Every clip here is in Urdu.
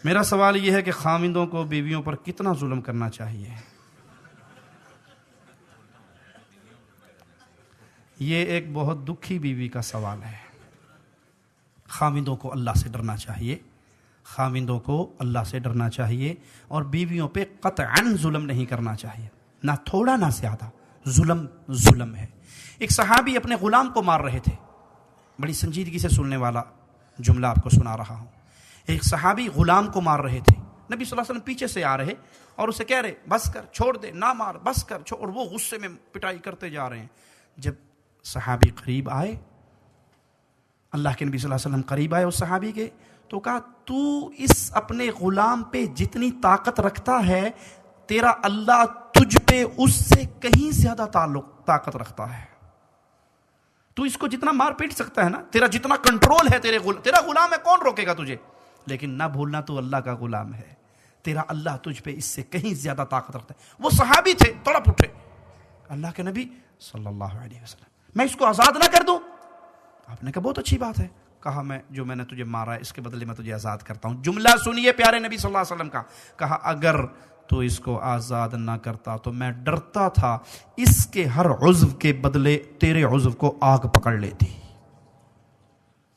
میرا سوال یہ ہے کہ خاوندوں کو بیویوں پر کتنا ظلم کرنا چاہیے؟ یہ ایک بہت دکھی بیوی کا سوال ہے۔ خاوندوں کو اللہ سے ڈرنا چاہیے، خاوندوں کو اللہ سے ڈرنا چاہیے، اور بیویوں پہ قطعاً ظلم نہیں کرنا چاہیے، نہ تھوڑا نہ زیادہ۔ ظلم ظلم ہے۔ ایک صحابی اپنے غلام کو مار رہے تھے، بڑی سنجیدگی سے سننے والا جملہ آپ کو سنا رہا ہوں۔ ایک صحابی غلام کو مار رہے تھے، نبی صلی اللہ علیہ وسلم پیچھے سے آ رہے اور اسے کہہ رہے بس کر، چھوڑ دے، نہ مار، بس کر، چھوڑ، اور وہ غصے میں پٹائی کرتے جا رہے ہیں۔ جب صحابی قریب آئے، اللہ کے نبی صلی اللہ علیہ وسلم قریب آئے اس صحابی کے، تو کہا تو اس اپنے غلام پہ جتنی طاقت رکھتا ہے، تیرا اللہ تجھ پہ اس سے کہیں زیادہ طاقت رکھتا ہے۔ تو اس کو جتنا مار پیٹ سکتا ہے نا، تیرا جتنا کنٹرول ہے، تیرا غلام ہے، کون روکے گا تجھے؟ لیکن نہ بھولنا تو اللہ کا غلام ہے، تیرا اللہ تجھ پہ اس سے کہیں زیادہ طاقت رکھتا ہے۔ وہ صحابی تھے، تڑپ اٹھے، اللہ کے نبی صلی اللہ علیہ وسلم میں اس کو آزاد نہ کر دوں؟ آپ نے کہا بہت اچھی بات ہے۔ کہا میں نے تجھے مارا ہے، اس کے بدلے میں تجھے آزاد کرتا ہوں۔ جملہ سنیے پیارے نبی صلی اللہ علیہ وسلم کا، کہا اگر تو اس کو آزاد نہ کرتا تو میں ڈرتا تھا اس کے ہر عضو کے بدلے تیرے عضو کو آگ پکڑ لیتی۔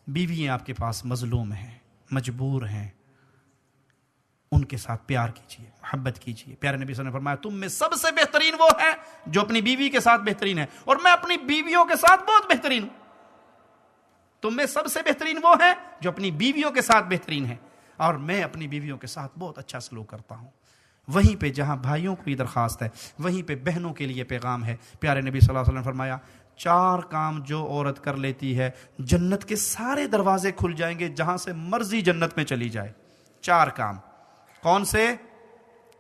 بیویاں آپ کے پاس مظلوم ہیں، مجبور ہیں، ان کے ساتھ پیار کیجیے، محبت کیجیے۔ پیارے نبی صلی اللہ علیہ وسلم نے فرمایا تم میں سب سے بہترین وہ ہے جو اپنی بیوی کے ساتھ بہترین ہے، اور میں اپنی بیویوں کے ساتھ بہت بہترین ہوں۔ تم میں سب سے بہترین وہ ہے جو اپنی بیویوں کے ساتھ بہترین ہے، اور میں اپنی بیویوں کے ساتھ بہت اچھا سلوک کرتا ہوں۔ وہیں پہ جہاں بھائیوں کو یہ درخواست ہے، وہیں پہ بہنوں کے لیے پیغام ہے۔ پیارے نبی صلی اللہ علیہ وسلم نے فرمایا 4 کام جو عورت کر لیتی ہے، جنت کے سارے دروازے کھل جائیں گے، جہاں سے مرضی جنت میں چلی جائے۔ 4 کام کون سے؟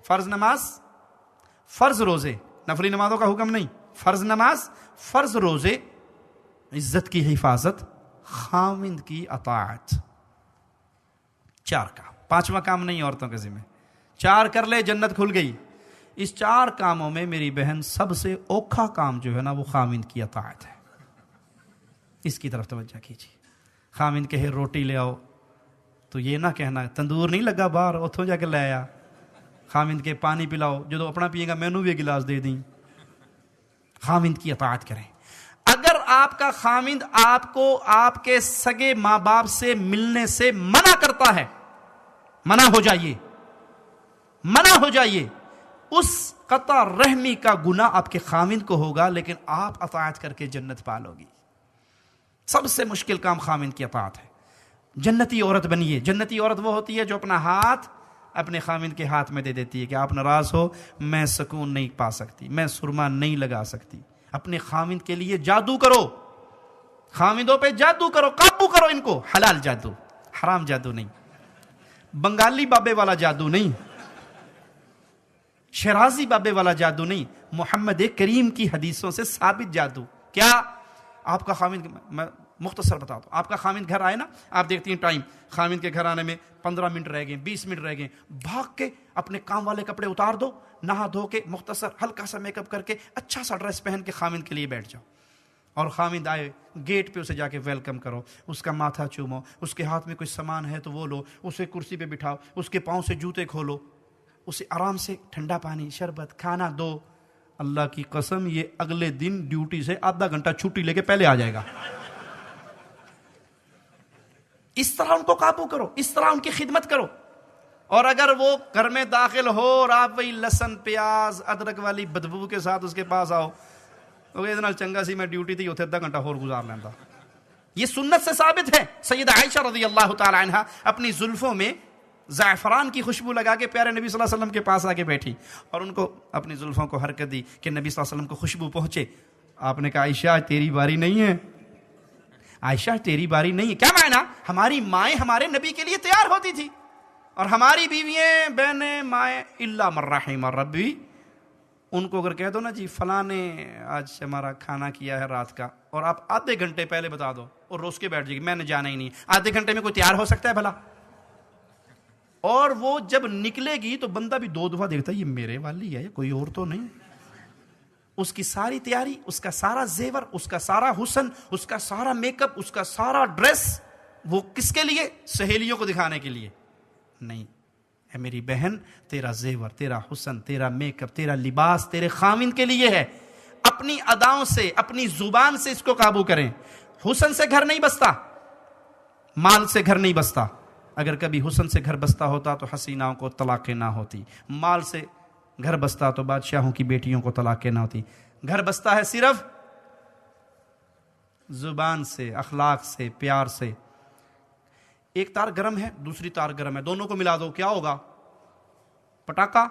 فرض نماز، فرض روزے، نفلی نمازوں کا حکم نہیں، فرض نماز، فرض روزے، عزت کی حفاظت، خاوند کی اطاعت۔ 4 کام، 5واں کام نہیں عورتوں کے ذمہ۔ 4 کر لے جنت کھل گئی۔ اس 4 کاموں میں میری بہن سب سے اوکھا کام جو ہے نا، وہ خاوند کی اطاعت ہے۔ اس کی طرف توجہ کیجیے۔ خاوند کہے روٹی لے آؤ تو یہ نہ کہنا تندور نہیں لگا باہر اتھوں جا کے لے آیا۔ خاوند کے پانی پلاؤ، جو اپنا پیے گا مینوں بھی گلاس دے دیں۔ خاوند کی اطاعت کریں۔ اگر آپ کا خاوند آپ کو آپ کے سگے ماں باپ سے ملنے سے منع کرتا ہے، منع ہو جائیے، منع ہو جائیے۔ اس قطع رحمی کا گناہ آپ کے خاوند کو ہوگا، لیکن آپ اطاعت کر کے جنت پالو گی۔ سب سے مشکل کام خاوند کی اطاعت ہے۔ جنتی عورت بنیے۔ جنتی عورت وہ ہوتی ہے جو اپنا ہاتھ اپنے خاوند کے ہاتھ میں دے دیتی ہے کہ آپ ناراض ہو، میں سکون نہیں پا سکتی، میں سرما نہیں لگا سکتی۔ اپنے خاوند کے لیے جادو کرو، خاوندوں پہ جادو کرو، قابو کرو ان کو۔ حلال جادو، حرام جادو نہیں، بنگالی بابے والا جادو نہیں، شرازی بابے والا جادو نہیں، محمد کریم کی حدیثوں سے ثابت جادو۔ کیا آپ کا خاوند، میں مختصر بتا دوں، آپ کا خاوند گھر آئے نا، آپ دیکھتی ہیں ٹائم، خاوند کے گھر آنے میں 15 منٹ رہ گئے، 20 منٹ رہ گئے، بھاگ کے اپنے کام والے کپڑے اتار دو، نہا دھو کے مختصر ہلکا سا میک اپ کر کے اچھا سا ڈریس پہن کے خاوند کے لیے بیٹھ جاؤ، اور خاوند آئے گیٹ پہ اسے جا کے ویلکم کرو، اس کا ماتھا چومو، اس کے ہاتھ میں کوئی سامان ہے تو وہ لو، اسے کرسی پہ بٹھاؤ، اس کے پاؤں سے جوتے کھولو، اسے آرام سے ٹھنڈا پانی، شربت، کھانا دو۔ اللہ کی قسم یہ اگلے دن ڈیوٹی سے آدھا گھنٹہ چھٹی لے کے پہلے آ جائے گا۔ اس طرح ان کو قابو کرو، اس طرح ان کی خدمت کرو۔ اور اگر وہ گھر میں داخل ہو اور آپ وہی لہسن پیاز ادرک والی بدبو کے ساتھ اس کے پاس آؤ، تو یہ نال چنگا سی میں ڈیوٹی تھی اتنے 1/2 گھنٹہ اور گزار لینا۔ یہ سنت سے ثابت ہے۔ سیدہ عائشہ رضی اللہ تعالی عنہا اپنی زلفوں میں زعفران کی خوشبو لگا کے پیارے نبی صلی اللہ علیہ وسلم کے پاس آ کے بیٹھی اور ان کو اپنی زلفوں کو حرکت دی کہ نبی صلی اللہ علیہ وسلم کو خوشبو پہنچے۔ آپ نے کہا عائشہ تیری باری نہیں ہے، عائشہ تیری باری نہیں ہے۔ کیا معنی؟ ہماری مائیں ہمارے نبی کے لیے تیار ہوتی تھی، اور ہماری بیوییں، بہنیں، مائیں الا من رحم ربی، ان کو اگر کہہ دو نا جی فلاں نے آج ہمارا کھانا کیا ہے رات کا، اور آپ آدھے گھنٹے پہلے بتا دو اور روز کے بیٹھ جائے گی میں نے جانا ہی نہیں۔ آدھے گھنٹے میں کوئی تیار ہو سکتا ہے بھلا؟ اور وہ جب نکلے گی تو بندہ بھی 2 دفعہ دیکھتا ہے یہ میرے والی ہے، کوئی اور تو نہیں۔ اس کی ساری تیاری، اس کا سارا زیور، اس کا سارا حسن، اس کا سارا میک اپ، اس کا سارا ڈریس، وہ کس کے لیے؟ سہیلیوں کو دکھانے کے لیے نہیں، اے میری بہن، تیرا زیور، تیرا حسن، تیرا میک اپ، تیرا لباس تیرے خاوند کے لیے ہے. اپنی اداؤں سے، اپنی زبان سے اس کو قابو کریں. حسن سے گھر نہیں بستا، مال سے گھر نہیں بستا. اگر کبھی حسن سے گھر بستا ہوتا تو حسیناؤں کو طلاقیں نہ ہوتی. مال سے گھر بستا تو بادشاہوں کی بیٹیوں کو طلاقیں نہ ہوتی. گھر بستا ہے صرف زبان سے، اخلاق سے، پیار سے. ایک تار گرم ہے، دوسری تار گرم ہے، دونوں کو ملا دو، کیا ہوگا؟ پٹاخہ.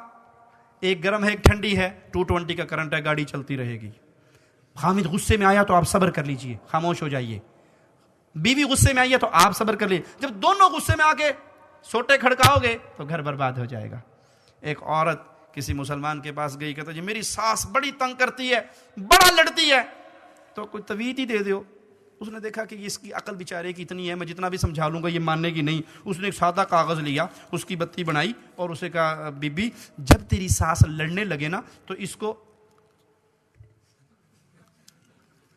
ایک گرم ہے، ایک ٹھنڈی ہے، 220 کا کرنٹ ہے، گاڑی چلتی رہے گی. خامد غصے میں آیا تو آپ صبر کر لیجئے، خاموش ہو جائیے. بیوی غصے میں آئی ہے تو آپ صبر کر لیجئے. جب دونوں غصے میں آ کے سوٹے کھڑکاؤ گے تو گھر برباد ہو جائے گا. ایک عورت کسی مسلمان کے پاس گئی، کہتا جی میری ساس بڑی تنگ کرتی ہے، بڑا لڑتی ہے، تو کوئی تویت ہی دے دیو. اس نے دیکھا کہ اس کی عقل بیچارے کی اتنی ہے، میں جتنا بھی سمجھا لوں گا یہ ماننے کی نہیں. اس نے ایک سادہ کاغذ لیا، اس کی بتی بنائی اور اسے کہا بی بی جب تیری ساس لڑنے لگے نا تو اس کو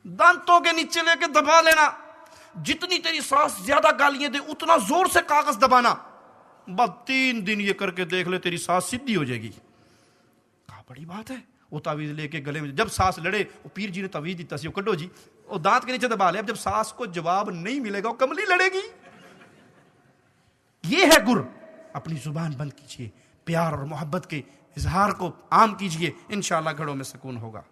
دانتوں کے نیچے لے کے دبا لینا، جتنی تیری ساس زیادہ گالیاں دے اتنا زور سے کاغذ دبانا. بس 3 دن یہ کر کے دیکھ لے، تیری ساس سیدھی ہو جائے گی. کہا بڑی بات ہے. وہ تعویذ لے کے گلے میں، جب ساس لڑے وہ پیر جی نے تعویذ دیتا سی، وہ کڈو جی، وہ دانت کے نیچے دبا لے. اب جب ساس کو جواب نہیں ملے گا وہ کملی لڑے گی. یہ ہے گر. اپنی زبان بند کیجئے، پیار اور محبت کے اظہار کو عام کیجئے، انشاءاللہ گھروں میں سکون ہوگا.